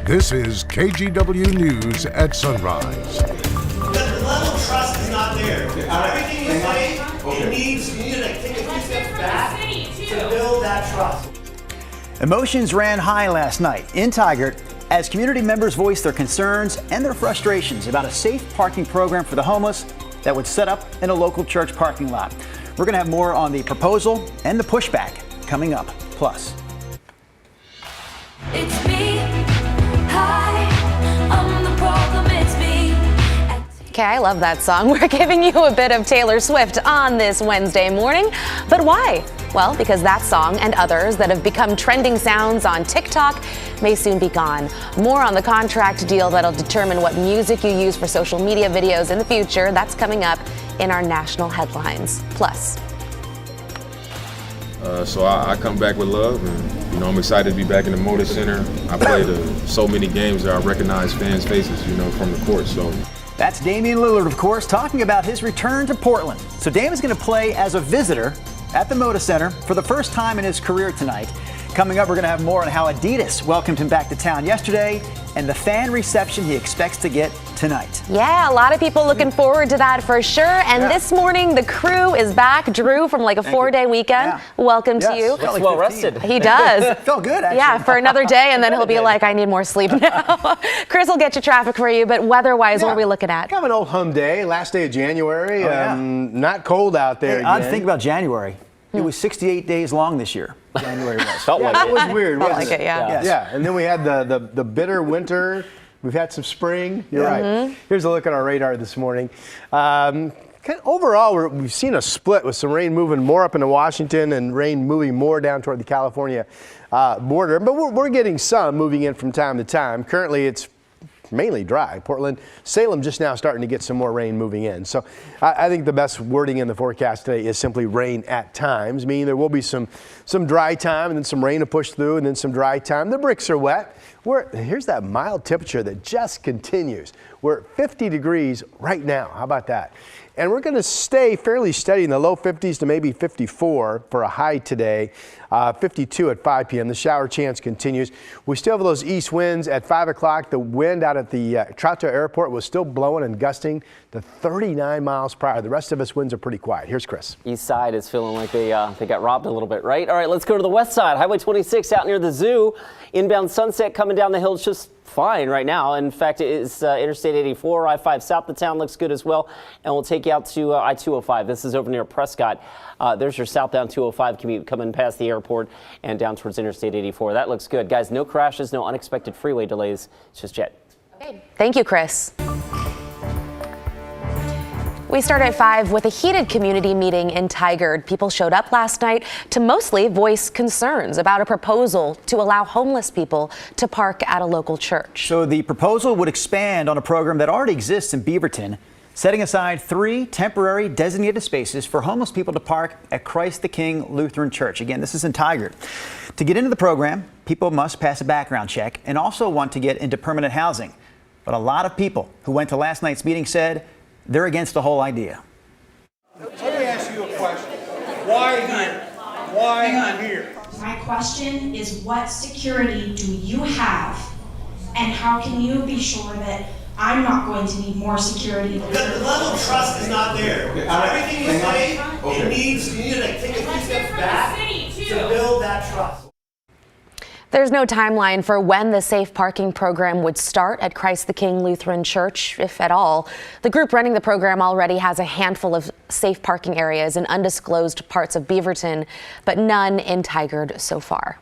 This is KGW News at Sunrise. The level of trust is not there. Everything you say, you need to take a few steps back to build that trust. Emotions ran high last night in Tigard as community members voiced their concerns and their frustrations about a safe parking program for the homeless that would set up in a local church parking lot. We're going to have more on the proposal and the pushback coming up. Plus. It's me. Hi, I'm the problem, it's me. Okay, I love that song. We're giving you a bit of Taylor Swift on this Wednesday morning. But why? Well, because that song and others that have become trending sounds on TikTok may soon be gone. More on the contract deal that'll determine what music you use for social media videos in the future. That's coming up in our national headlines. Plus. So I come back with love, and I'm excited to be back in the Motor Center. I played so many games that I recognize fans' faces, from the court. So that's Damian Lillard, of course, talking about his return to Portland. So Dame is going to play as a visitor at the Motor Center for the first time in his career tonight. Coming up, we're going to have more on how Adidas welcomed him back to town yesterday and the fan reception he expects to get tonight. Yeah, a lot of people looking forward to that for sure. And this morning, the crew is back. Drew from like a 4-day weekend. Welcome to you. Felt like well rested. He does. Felt good, actually. Yeah, for another day, and then he'll be like, I need more sleep now. Chris will get you traffic for you, but weather-wise, what are we looking at? Kind of an old hum day, last day of January. Not cold out there Hey, odd thing about January. It was 68 days long this year. January was. Felt like that it. was weird, Felt wasn't like it, yeah. Yes. Yeah, and then we had the bitter winter. We've had some spring. You're right. Here's a look at our radar this morning. Overall, we've seen a split with some rain moving more up into Washington and rain moving more down toward the California border. But we're getting some moving in from time to time. Currently, it's mainly dry. Portland, Salem just now starting to get some more rain moving in. So I think the best wording in the forecast today is simply rain at times, meaning there will be some dry time and then some rain to push through and then some dry time. The bricks are wet. Here's that mild temperature that just continues. We're at 50 degrees right now. How about that? And we're going to stay fairly steady in the low 50s to maybe 54 for a high today, 52 at 5 p.m. The shower chance continues. We still have those east winds at 5 o'clock. The wind out at the Toronto airport was still blowing and gusting to 39 miles per hour. The rest of us winds are pretty quiet. Here's Chris. East side is feeling like they got robbed a little bit, right? All right, let's go to the west side. Highway 26 out near the zoo. Inbound Sunset coming down the hill. It's just fine right now. In fact, it's Interstate 84, I-5 south of town looks good as well. And we'll take you out to I-205. This is over near Prescott. There's your southbound 205 commute coming past the airport and down towards Interstate 84. That looks good. Guys, no crashes, no unexpected freeway delays. It's just jet. Okay. Thank you, Chris. We start at 5 with a heated community meeting in Tigard. People showed up last night to mostly voice concerns about a proposal to allow homeless people to park at a local church. So the proposal would expand on a program that already exists in Beaverton, setting aside 3 temporary designated spaces for homeless people to park at Christ the King Lutheran Church. Again, this is in Tigard. To get into the program, people must pass a background check and also want to get into permanent housing. But a lot of people who went to last night's meeting said they're against the whole idea. Let me ask you a question. Why here? Why here? My question is, what security do you have, and how can you be sure that I'm not going to need more security? The level of trust is not there. Everything you say, you need to take a few steps back to build that trust. There's no timeline for when the safe parking program would start at Christ the King Lutheran Church, if at all. The group running the program already has a handful of safe parking areas in undisclosed parts of Beaverton, but none in Tigard so far.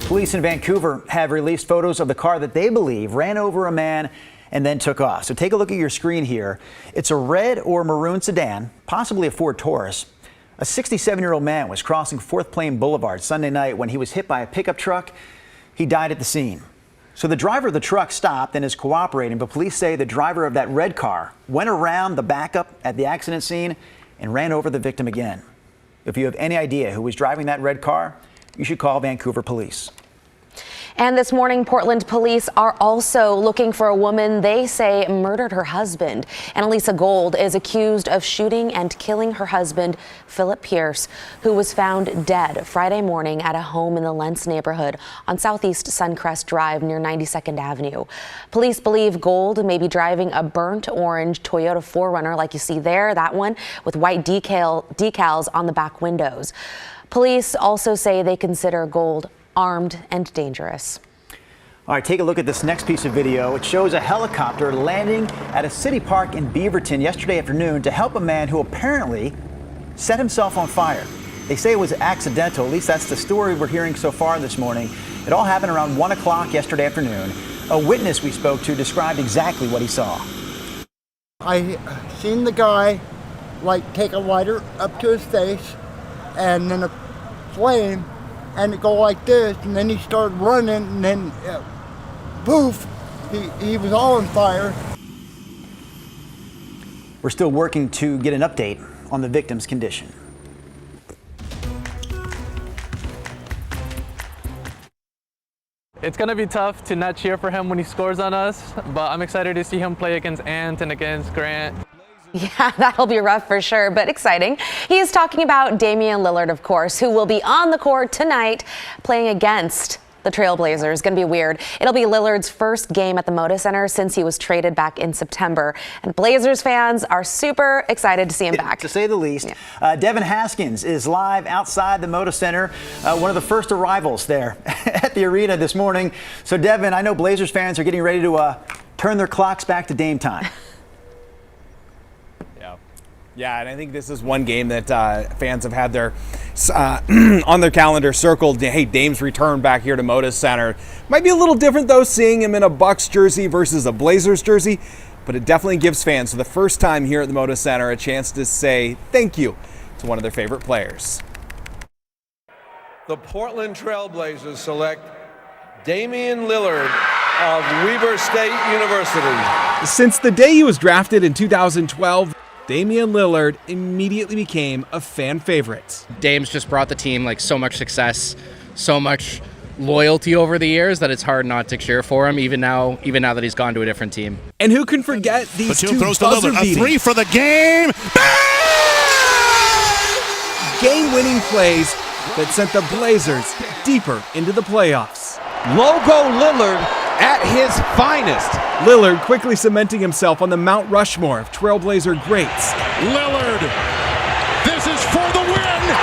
Police in Vancouver have released photos of the car that they believe ran over a man and then took off. So take a look at your screen here. It's a red or maroon sedan, possibly a Ford Taurus. A 67-year-old man was crossing 4th Plain Boulevard Sunday night when he was hit by a pickup truck. He died at the scene. So the driver of the truck stopped and is cooperating, but police say the driver of that red car went around the backup at the accident scene and ran over the victim again. If you have any idea who was driving that red car, you should call Vancouver police. And this morning, Portland police are also looking for a woman they say murdered her husband. Annalisa Gold is accused of shooting and killing her husband, Philip Pierce, who was found dead Friday morning at a home in the Lentz neighborhood on Southeast Suncrest Drive near 92nd Avenue. Police believe Gold may be driving a burnt orange Toyota 4Runner, like you see there, that one, with white decals on the back windows. Police also say they consider Gold armed and dangerous. All right, take a look at this next piece of video. It shows a helicopter landing at a city park in Beaverton yesterday afternoon to help a man who apparently set himself on fire. They say it was accidental. At least that's the story we're hearing so far this morning. It all happened around 1 o'clock yesterday afternoon. A witness we spoke to described exactly what he saw. I seen the guy take a lighter up to his face and then a flame and it go like this, and then he started running, and then poof, he was all on fire. We're still working to get an update on the victim's condition. It's going to be tough to not cheer for him when he scores on us, but I'm excited to see him play against Ant and against Grant. Yeah, that'll be rough for sure, but exciting. He is talking about Damian Lillard, of course, who will be on the court tonight playing against the Trailblazers. Going to be weird. It'll be Lillard's first game at the Moda Center since he was traded back in September. And Blazers fans are super excited to see him back. To say the least. Yeah. Devin Haskins is live outside the Moda Center, one of the first arrivals there at the arena this morning. So, Devin, I know Blazers fans are getting ready to turn their clocks back to Dame time. Yeah, and I think this is one game that fans have had their on their calendar circled. Hey, Dame's return back here to Moda Center. Might be a little different, though, seeing him in a Bucks jersey versus a Blazers jersey, but it definitely gives fans, for the first time here at the Moda Center, a chance to say thank you to one of their favorite players. The Portland Trailblazers select Damian Lillard of Weber State University. Since the day he was drafted in 2012, Damian Lillard immediately became a fan favorite. Dame's just brought the team so much success, so much loyalty over the years that it's hard not to cheer for him, even now that he's gone to a different team. And who can forget these two buzzer-beating, a three for the game, game-winning plays that sent the Blazers deeper into the playoffs. Logo Lillard at his finest. Lillard quickly cementing himself on the Mount Rushmore of Trailblazer greats. Lillard, this is for the win!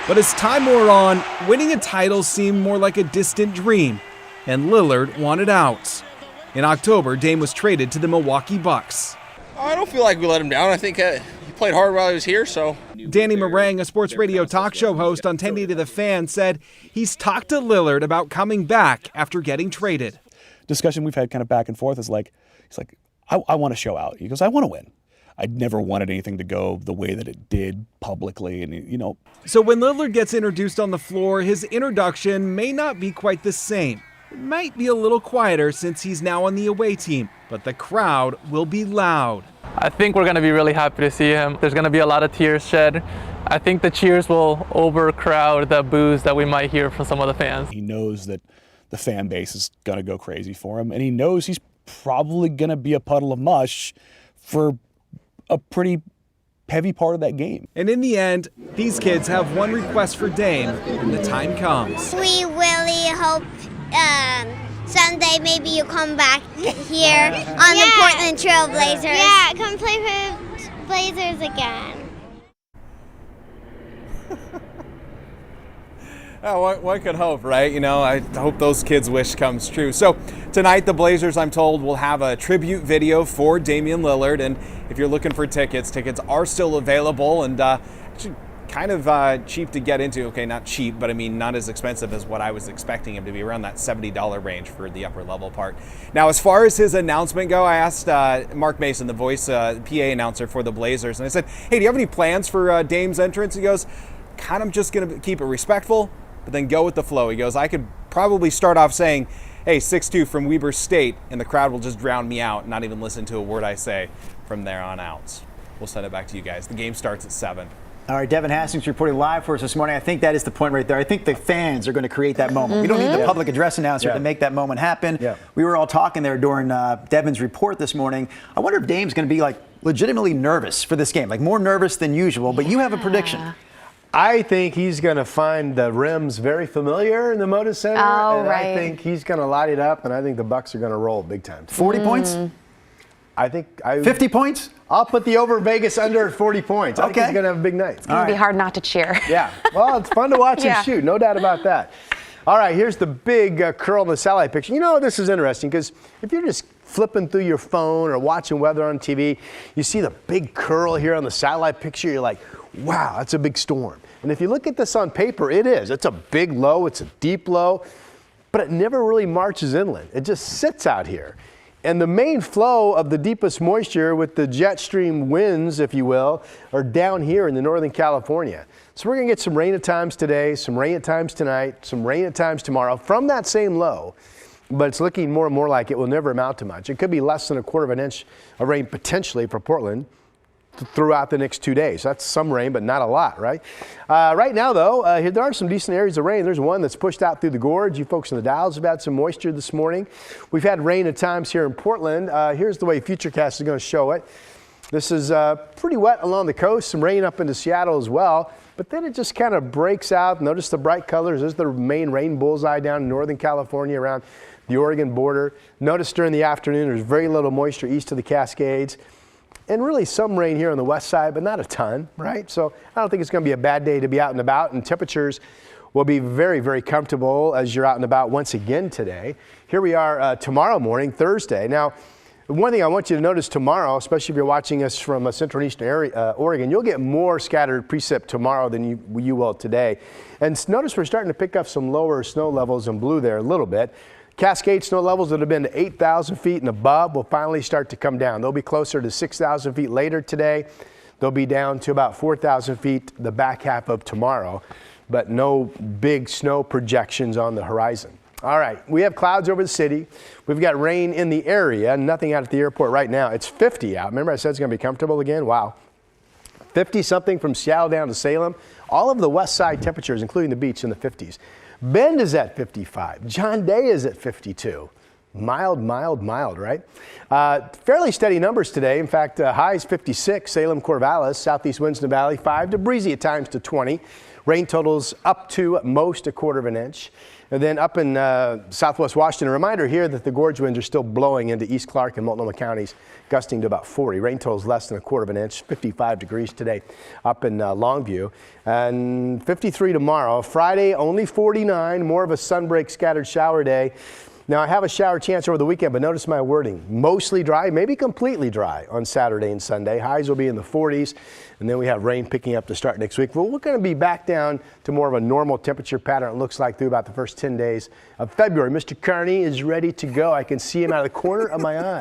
But as time wore on, winning a title seemed more like a distant dream, and Lillard wanted out. In October, Dame was traded to the Milwaukee Bucks. I don't feel like we let him down. I think he played hard while he was here, so. Danny Marang, a sports radio talk show host on 1080 to the Fan, said he's talked to Lillard about coming back after getting traded. Discussion we've had kind of back and forth is he's like, I want to show out. He goes, I want to win. I never wanted anything to go the way that it did publicly, and So when Lillard gets introduced on the floor, his introduction may not be quite the same. It might be a little quieter since he's now on the away team, but the crowd will be loud. I think we're going to be really happy to see him. There's going to be a lot of tears shed. I think the cheers will overcrowd the boos that we might hear from some of the fans. He knows that the fan base is going to go crazy for him, and he knows he's probably going to be a puddle of mush for a pretty heavy part of that game. And in the end, these kids have one request for Dame when the time comes. We really hope someday maybe you come back here on the Portland Trailblazers. Yeah, come play for Blazers again. One could hope, right? I hope those kids' wish comes true. So tonight, the Blazers, I'm told, will have a tribute video for Damian Lillard. And if you're looking for tickets are still available and actually kind of cheap to get into. Okay, not cheap, but I mean not as expensive as what I was expecting him to be, around that $70 range for the upper level part. Now, as far as his announcement go, I asked Mark Mason, the voice PA announcer for the Blazers, and I said, hey, do you have any plans for Dame's entrance? He goes, kind of just going to keep it respectful, but then go with the flow. He goes, I could probably start off saying, hey, 6'2" from Weber State, and the crowd will just drown me out, not even listen to a word I say from there on out. We'll send it back to you guys. The game starts at 7. All right, Devin Hastings reporting live for us this morning. I think that is the point right there. I think the fans are going to create that moment. We don't need the public address announcer to make that moment happen. We were all talking there during Devin's report this morning. I wonder if Dame's going to be like legitimately nervous for this game, like more nervous than usual. But you have a prediction. I think he's going to find the rims very familiar in the Moda Center. I think he's going to light it up, and I think the Bucks are going to roll big time. 40 points? I think 50 points? I'll put the over Vegas under at 40 points. I think he's going to have a big night. It's going to be hard not to cheer. Yeah. Well, it's fun to watch him shoot. No doubt about that. All right, here's the big curl in the satellite picture. You know, this is interesting because if you're just flipping through your phone or watching weather on TV, you see the big curl here on the satellite picture. You're like, wow, that's a big storm. And if you look at this on paper, it is. It's a big low. It's a deep low. But it never really marches inland. It just sits out here. And the main flow of the deepest moisture with the jet stream winds, if you will, are down here in the Northern California. So we're going to get some rain at times today, some rain at times tonight, some rain at times tomorrow from that same low. But it's looking more and more like it will never amount to much. It could be less than 1/4 of an inch of rain potentially for Portland throughout the next 2 days. That's some rain, but not a lot, right? Right now, though, there are some decent areas of rain. There's one that's pushed out through the gorge. You folks in the Dalles have had some moisture this morning. We've had rain at times here in Portland. Here's the way Futurecast is going to show it. This is pretty wet along the coast, some rain up into Seattle as well. But then it just kind of breaks out. Notice the bright colors. There's the main rain bullseye down in Northern California around the Oregon border. Notice during the afternoon there's very little moisture east of the Cascades. And really some rain here on the west side, but not a ton, right? So I don't think it's going to be a bad day to be out and about, and temperatures will be very, very comfortable as you're out and about once again today. Here we are tomorrow morning, Thursday. Now, one thing I want you to notice tomorrow, especially if you're watching us from a central and eastern area, Oregon, you'll get more scattered precip tomorrow than you will today. And notice we're starting to pick up some lower snow levels in blue there a little bit. Cascade snow levels that have been to 8,000 feet and above will finally start to come down. They'll be closer to 6,000 feet later today. They'll be down to about 4,000 feet the back half of tomorrow, but no big snow projections on the horizon. All right, we have clouds over the city. We've got rain in the area, nothing out at the airport right now. It's 50 out. Remember I said it's going to be comfortable again? Wow. 50-something from Seattle down to Salem. All of the west side temperatures, including the beach, in the 50s. Bend is at 55. John Day is at 52. Mild, mild, mild, right? Fairly steady numbers today. In fact, highs 56, Salem, Corvallis, southeast winds in the valley, 5 to breezy at times to 20. Rain totals up to at most 1/4 of an inch. And then up in southwest Washington, a reminder here that the gorge winds are still blowing into East Clark and Multnomah counties, gusting to about 40. Rain totals less than 1/4 of an inch, 55 degrees today up in Longview. And 53 tomorrow. Friday, only 49, more of a sunbreak scattered shower day. Now, I have a shower chance over the weekend, but notice my wording. Mostly dry, maybe completely dry on Saturday and Sunday. Highs will be in the 40s, and then we have rain picking up to start next week. But we're going to be back down to more of a normal temperature pattern, it looks like, through about the first 10 days of February. Mr. Carney is ready to go. I can see him out of the corner of my eye.